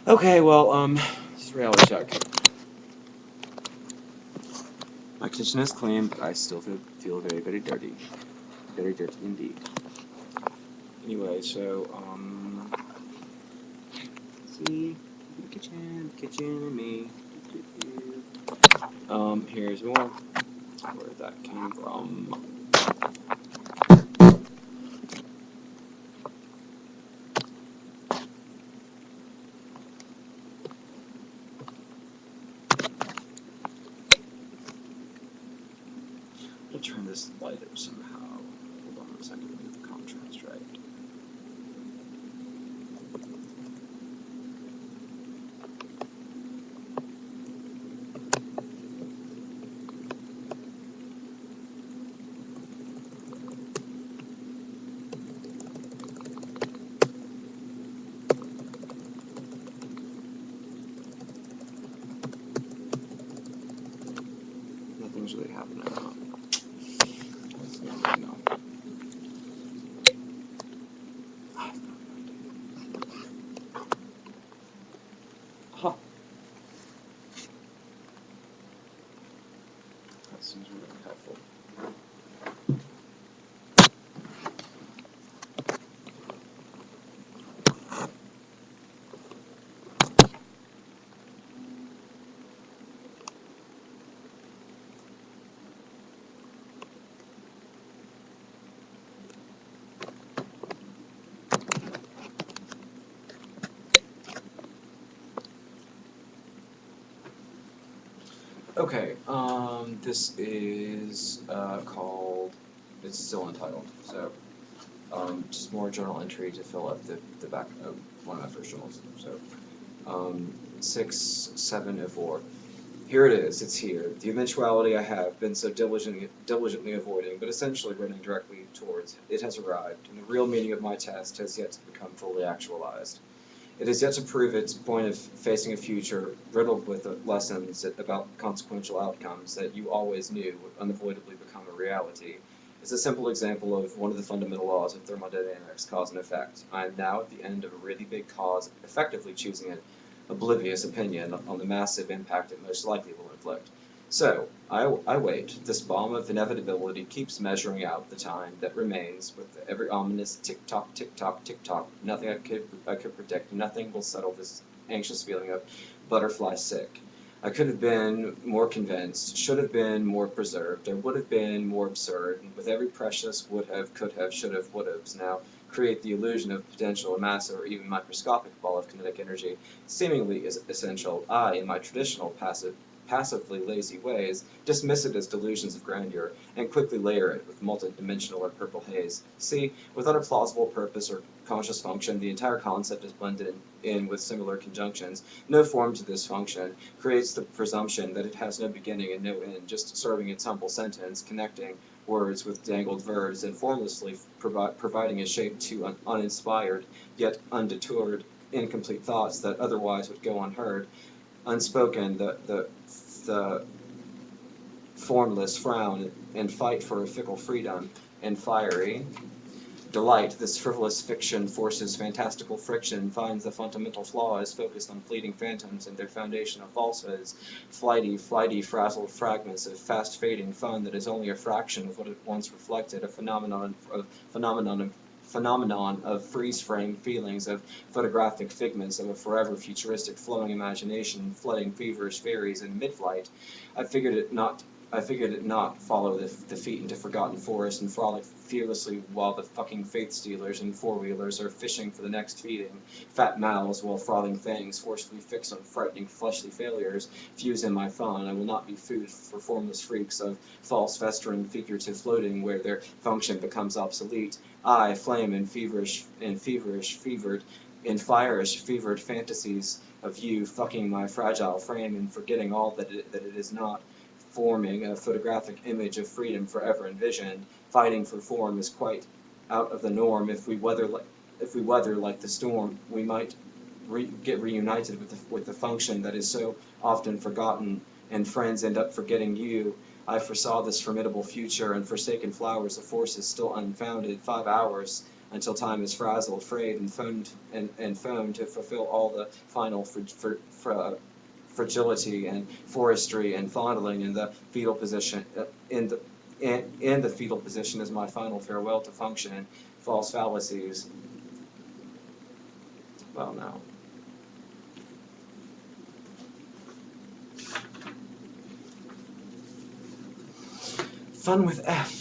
Okay, well, this is reality check. My kitchen is clean, but I still feel very, very dirty. Very dirty indeed. Anyway, so, see, the kitchen and me. Here's more. Where that came from. I'm gonna turn this light up somehow. Hold on a second, get the contrast right. Nothing's really happening now. No. Huh. That seems really helpful. Okay, this is called, it's still untitled, so just more journal entry to fill up the back of one of my first journals. So 6, 7, 4. Here it is, it's here. The eventuality I have been so diligently avoiding, but essentially running directly towards, it has arrived, and the real meaning of my test has yet to become fully actualized. It has yet to prove its point of facing a future riddled with lessons about consequential outcomes that you always knew would unavoidably become a reality. It's a simple example of one of the fundamental laws of thermodynamics, cause and effect. I am now at the end of a really big cause, effectively choosing an oblivious opinion on the massive impact it most likely will inflict. So, I wait. This bomb of inevitability keeps measuring out the time that remains with every ominous tick-tock, tick-tock, tick-tock. Nothing I could predict. Nothing will settle this anxious feeling of butterfly sick. I could have been more convinced, should have been more preserved, or would have been more absurd, and with every precious would have, could have, should have, would have's now create the illusion of potential or massive or even microscopic ball of kinetic energy seemingly is essential. I, in my traditional passively lazy ways, dismiss it as delusions of grandeur, and quickly layer it with multi-dimensional or purple haze. See, without a plausible purpose or conscious function, the entire concept is blended in with similar conjunctions. No form to this function creates the presumption that it has no beginning and no end, just serving its humble sentence, connecting words with dangled verbs, and formlessly providing a shape to uninspired, yet undetoured, incomplete thoughts that otherwise would go unheard, unspoken, the formless frown and fight for a fickle freedom, and fiery delight. This frivolous fiction forces fantastical friction, finds the fundamental flaw is focused on fleeting phantoms and their foundation of falsehoods, flighty, frazzled fragments of fast-fading fun that is only a fraction of what it once reflected, a phenomenon of freeze-frame feelings, of photographic figments of a forever futuristic flowing imagination, flooding feverish fairies in mid-flight. I figured it not I figured it not follow the feet into forgotten forests and frolic fearlessly while the fucking faith stealers and four-wheelers are fishing for the next feeding. Fat mouths while frothing fangs forcefully fix on frightening fleshly failures fuse in my fun. I will not be food for formless freaks of false festering figurative floating where their function becomes obsolete. I flame in fevered, in firish, fevered fantasies of you fucking my fragile frame and forgetting all that it is not, forming a photographic image of freedom forever envisioned. Fighting for form is quite out of the norm. If we weather like the storm, we might get reunited with the function that is so often forgotten, and friends end up forgetting you. I foresaw this formidable future, and forsaken flowers of forces still unfounded, 5 hours, until time is frazzled, frayed, and foamed to fulfill all the final fragility and forestry and fondling in the fetal position, in the fetal position is my final farewell to function and false fallacies. Well, no. Fun with F.